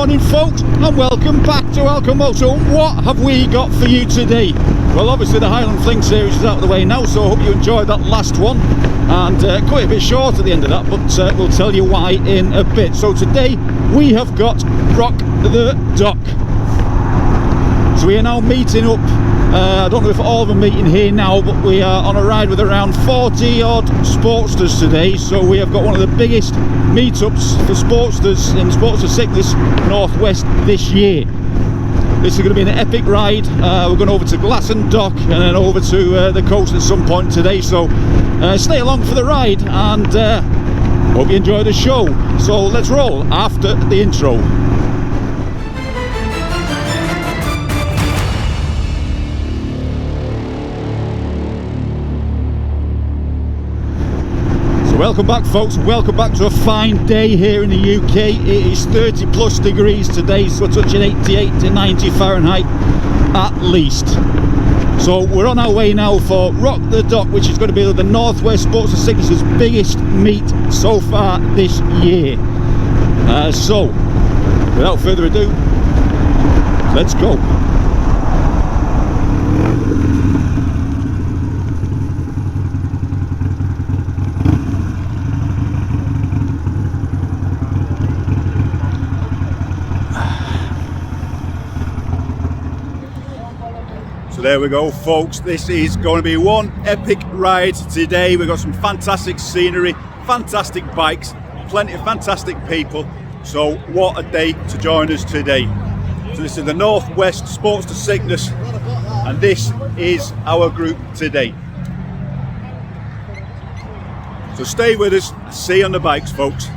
morning folks, and welcome back to ALCHEMOTO. What have we got for you today? Well, obviously the Highland Fling series is out of the way now, so I hope you enjoyed that last one, and quite a bit short at the end of that, but we'll tell you why in a bit. So today we have got Rock the Dock. So we are now meeting up, I don't know if all of them are meeting here now, but we are on a ride with around 40 odd Sportsters today. So we have got one of the biggest meetups for Sportsters in Sportster Sickness Northwest this year. This is going to be an epic ride. We're going over to Glasson Dock and then over to the coast at some point today. So stay along for the ride, and hope you enjoy the show. So let's roll after the intro. Welcome back folks, welcome back to a fine day here in the UK. It is 30 plus degrees today, so touching 88 to 90 Fahrenheit at least. So we're on our way now for Rock the Dock, which is going to be the Northwest Sportster Sickness's biggest meet so far this year. So without further ado, let's go. So there we go folks, this is going to be one epic ride today. We've got some fantastic scenery, fantastic bikes, plenty of fantastic people. So what a day to join us today. So this is the Northwest Sportster Sickness, and this is our group today. So stay with us, see you on the bikes folks.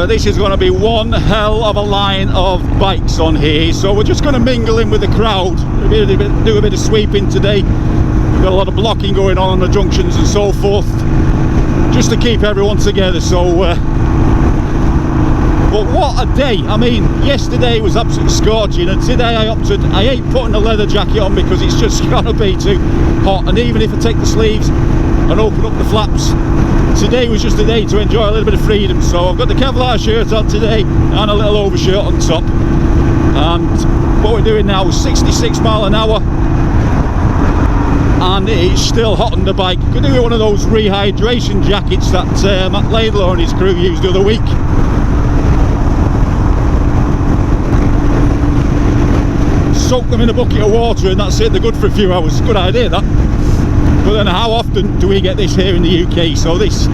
This is going to be one hell of a line of bikes on here, so we're just going to mingle in with the crowd, do a bit of sweeping today. We've got a lot of blocking going on the junctions and so forth, just to keep everyone together. So but what a day. I mean, yesterday was absolutely scorching, and today I ain't putting a leather jacket on because it's just going to be too hot, and even if I take the sleeves and open up the flaps, today was just a day to enjoy a little bit of freedom. So I've got the Kevlar shirt on today and a little overshirt on top, and what we're doing now is 66 mile an hour, and it's still hot on the bike. Could do with one of those rehydration jackets that Matt Laidlaw and his crew used the other week. Soak them in a bucket of water and that's it, they're good for a few hours. Good idea that. But then how often do we get this here in the UK? So this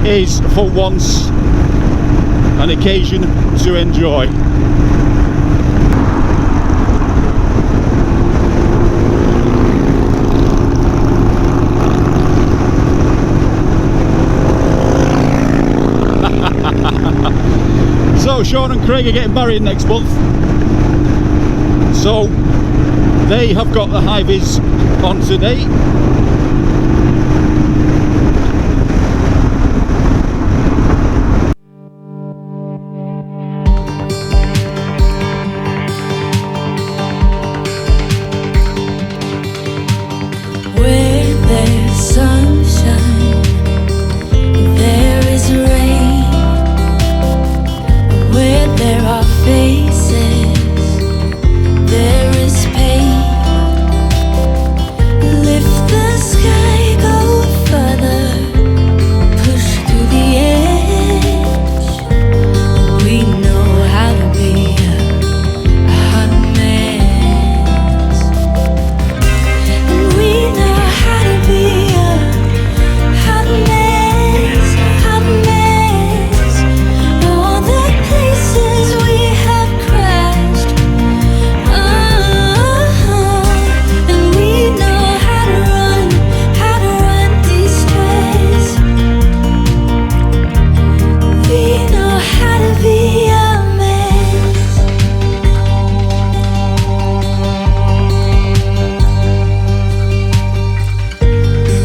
is for once an occasion to enjoy. So Sean and Craig are getting married next month, so they have got the high vis on today. Where there's sunshine, there is rain. Where there are faces, there is pain. Lift the sky, go further, push through the edge. We know how to be a hot mess. We know how to be a hot mess, hot mess. All the places we have crashed. And we know how to run these trails. We know how to be a mess.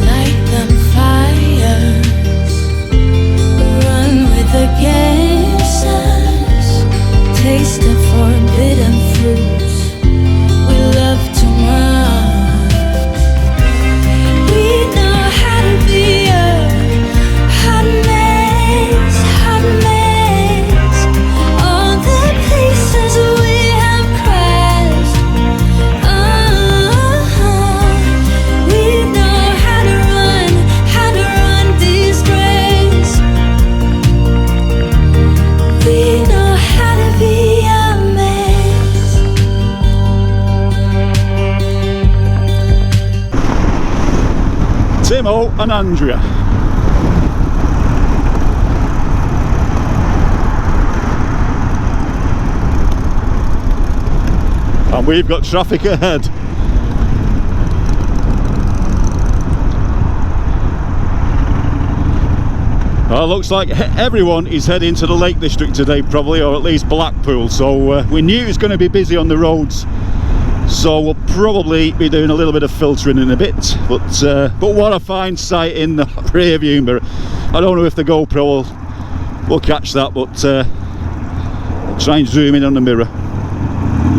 Light them fires, run with the gangsters, taste the forbidden fruits. We love too much. We know how to be a hot mess, hot mess. All the places we have crashed. We know how to run these trains. We know how to be a mess. Timo and Andrea. And we've got traffic ahead. Looks like everyone is heading to the Lake District today, probably, or at least Blackpool. So we knew it was going to be busy on the roads. So we'll probably be doing a little bit of filtering in a bit. But what a fine sight in the rear view mirror. I don't know if the GoPro will catch that, but I'll try and zoom in on the mirror.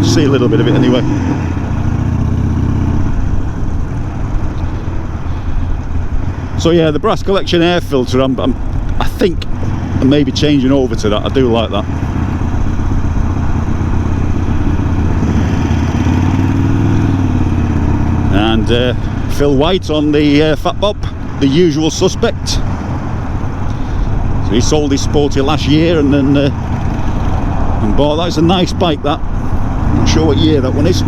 See a little bit of it anyway. So yeah, the Brass Collection air filter, I think I'm maybe changing over to that. I do like that. And Phil White on the Fat Bob, the usual suspect. So he sold his Sporty last year and then and bought that. It's a nice bike, that. Not sure what year that one is.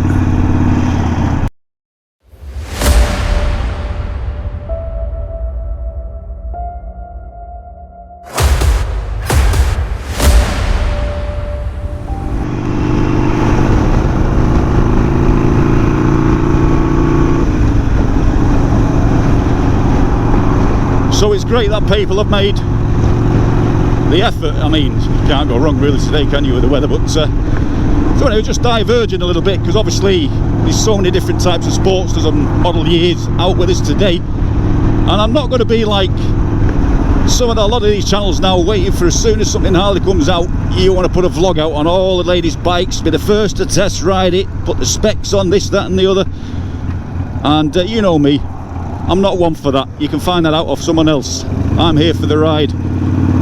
So it's great that people have made the effort. I mean, you can't go wrong really today, can you, with the weather? But so anyway, just diverging a little bit, because obviously there's so many different types of Sportsters and model years out with us today, and I'm not going to be like a lot of these channels now, waiting for as soon as something Harley comes out, you want to put a vlog out on all the ladies' bikes, be the first to test ride it, put the specs on this, that and the other. And you know me, I'm not one for that. You can find that out off someone else. I'm here for the ride.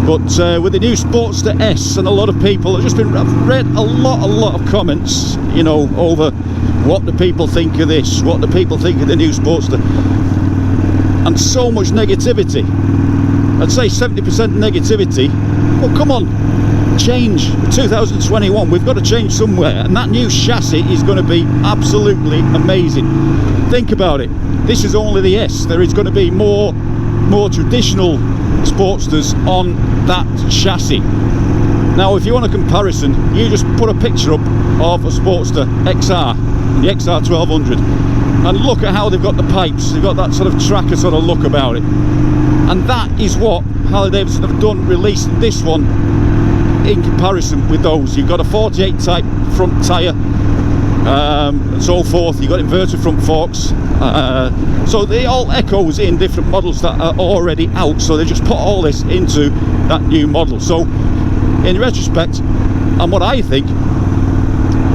But with the new Sportster S, and a lot of people have just been, I've read a lot of comments, you know, over what do people think of this, what do people think of the new Sportster, and so much negativity. I'd say 70% negativity. Well, come on, change. 2021, we've got to change somewhere, and that new chassis is going to be absolutely amazing. Think about it. This is only the S. There is going to be more traditional Sportsters on that chassis. Now, if you want a comparison, you just put a picture up of a Sportster XR, the XR 1200, and look at how they've got the pipes. They've got that sort of tracker sort of look about it, and that is what Harley-Davidson have done, releasing this one in comparison with those. You've got a 48 type front tyre, and so forth. You've got inverted front forks, so they all echoes in different models that are already out, so they just put all this into that new model. So in retrospect, and what I think,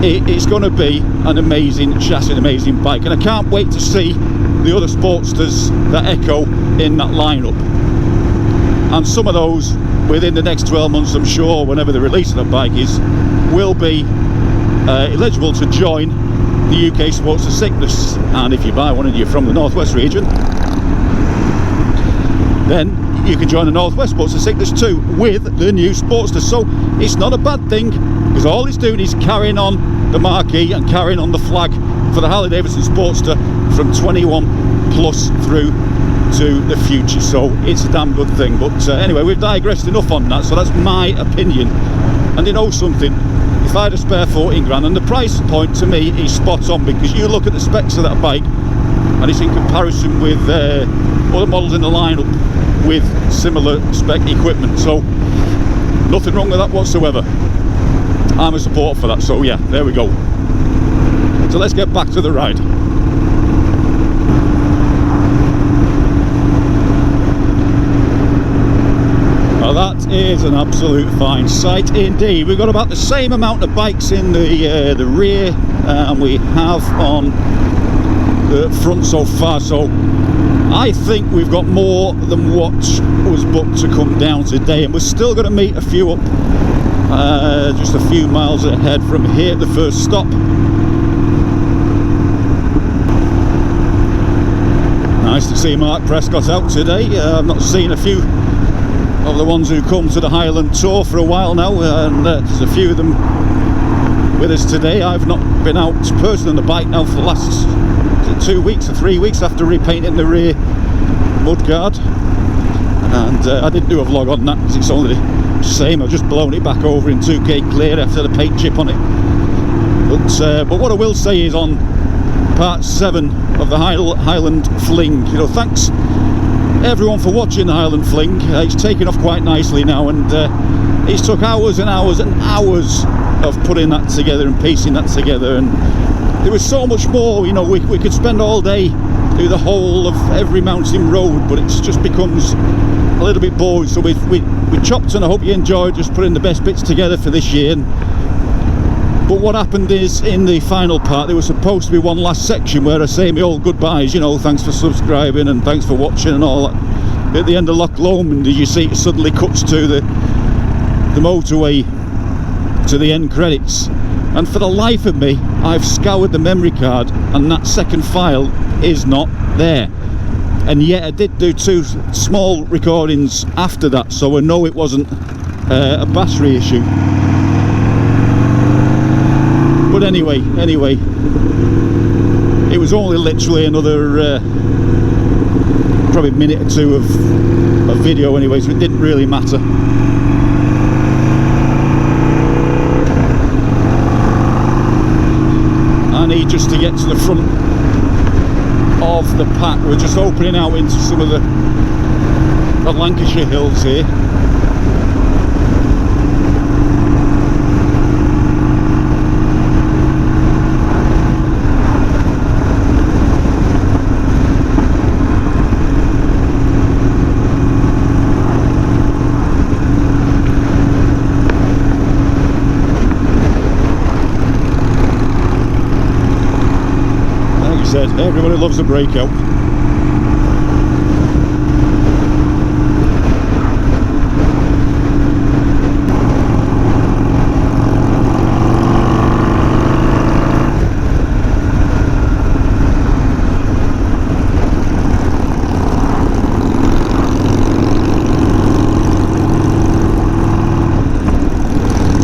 it's going to be an amazing chassis, an amazing bike, and I can't wait to see the other Sportsters that echo in that lineup. And some of those within the next 12 months, I'm sure, whenever the release of that bike is, will be eligible to join the UK Sportster Cyclists. And if you buy one and you're from the Northwest region, then you can join the Northwest Sportster Cyclists too with the new Sportster. So it's not a bad thing, because all it's doing is carrying on the marquee and carrying on the flag for the Harley-Davidson Sportster from 21 plus through to the future. So it's a damn good thing. But anyway, we've digressed enough on that, so that's my opinion. And you know something, if I had a spare 14 grand, and the price point to me is spot on, because you look at the specs of that bike and it's in comparison with other models in the lineup with similar spec equipment, so nothing wrong with that whatsoever. I'm a supporter for that, so yeah, there we go. So let's get back to the ride. Now that is an absolute fine sight indeed. We've got about the same amount of bikes in the rear and we have on the front so far, so I think we've got more than what was booked to come down today, and we're still going to meet a few up just a few miles ahead from here at the first stop. Nice to see Mark Prescott out today. I've not seen a few of the ones who come to the Highland Tour for a while now, and there's a few of them with us today. I've not been out personally on the bike now for the last 2 weeks or 3 weeks after repainting the rear mudguard, and I didn't do a vlog on that because it's only the same. I've just blown it back over in 2K clear after the paint chip on it. But what I will say is, on part 7 of the Highland Fling, you know, thanks everyone for watching the Highland Fling. It's taken off quite nicely now, and it's took hours and hours and hours of putting that together and piecing that together, and there was so much more. You know, we could spend all day do the whole of every mountain road, but it just becomes a little bit boring. So we chopped, and I hope you enjoyed just putting the best bits together for this year. But what happened is, in the final part, there was supposed to be one last section where I say my old goodbyes, you know, thanks for subscribing and thanks for watching and all that. At the end of Loch Lomond, you see it suddenly cuts to the motorway to the end credits, and for the life of me I've scoured the memory card and that second file is not there. And yet I did do 2 small recordings after that, so I know it wasn't a battery issue. But anyway, it was only literally another probably a minute or 2 of video anyway, so it didn't really matter. I need just to get to the front of the pack. We're just opening out into some of the Lancashire hills here. Said everybody loves a breakout.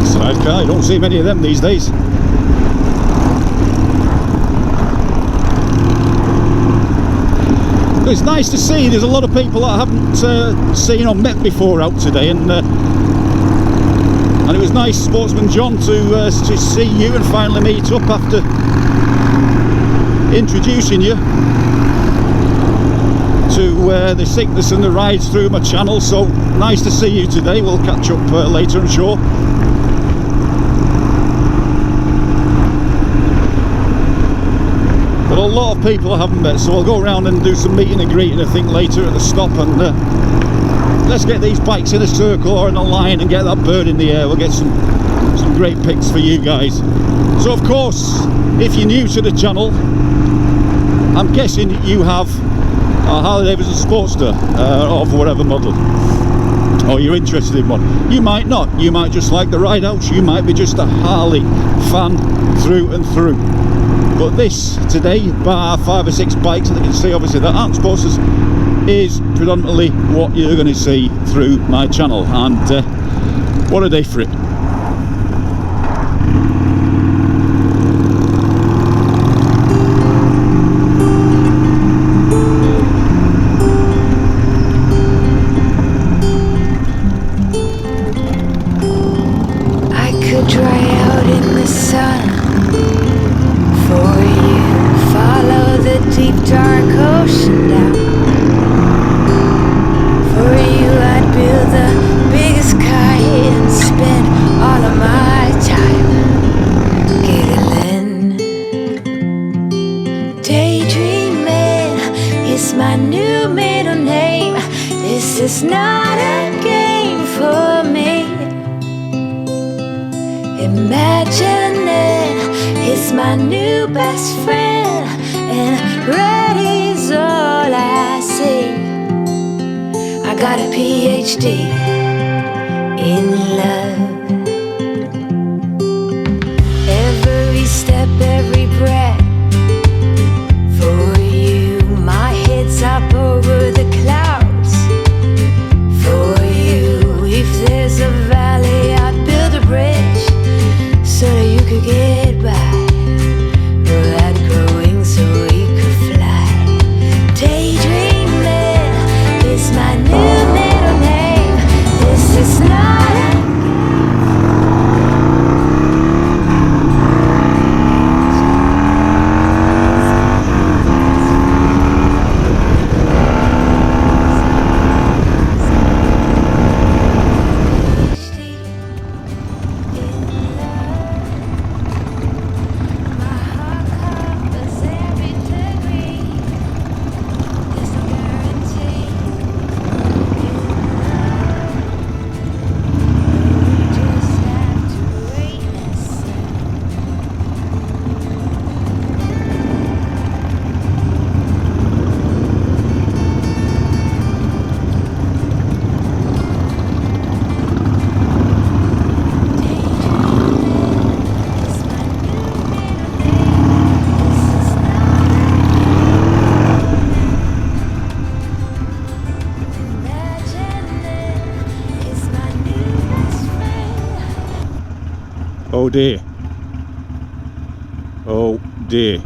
Sidecar, you don't see many of them these days. It's nice to see there's a lot of people that I haven't seen or met before out today, and it was nice, Sportsman John, to see you and finally meet up after introducing you to the sickness and the rides through my channel. So nice to see you today. We'll catch up later, I'm sure. So a lot of people I haven't met, so I'll go around and do some meeting and greeting I think later at the stop, and let's get these bikes in a circle or in a line and get that bird in the air. We'll get some great pics for you guys. So of course, if you're new to the channel, I'm guessing you have a Harley Davidson Sportster of whatever model, or you're interested in one. You might not, you might just like the ride outs, you might be just a Harley fan through and through. But this today, bar 5 or 6 bikes that you can see obviously that aren't Sportsters, is predominantly what you're going to see through my channel, and what a day for it. Dry out in the sun for you. Follow the deep dark ocean down. For you I'd build the biggest kite and spend all of my time giggling. Daydreaming is my new middle name. This is not a game for me. Imagining is my new best friend, and ready's all I see. I got a PhD in love. Every step, every breath for you. My head's up over the clouds for you. If there's a valley, I'd build a bridge so that you could get by, without growing so we could fly. Daydreaming is my new middle name. This is not a Oh dear. Oh dear.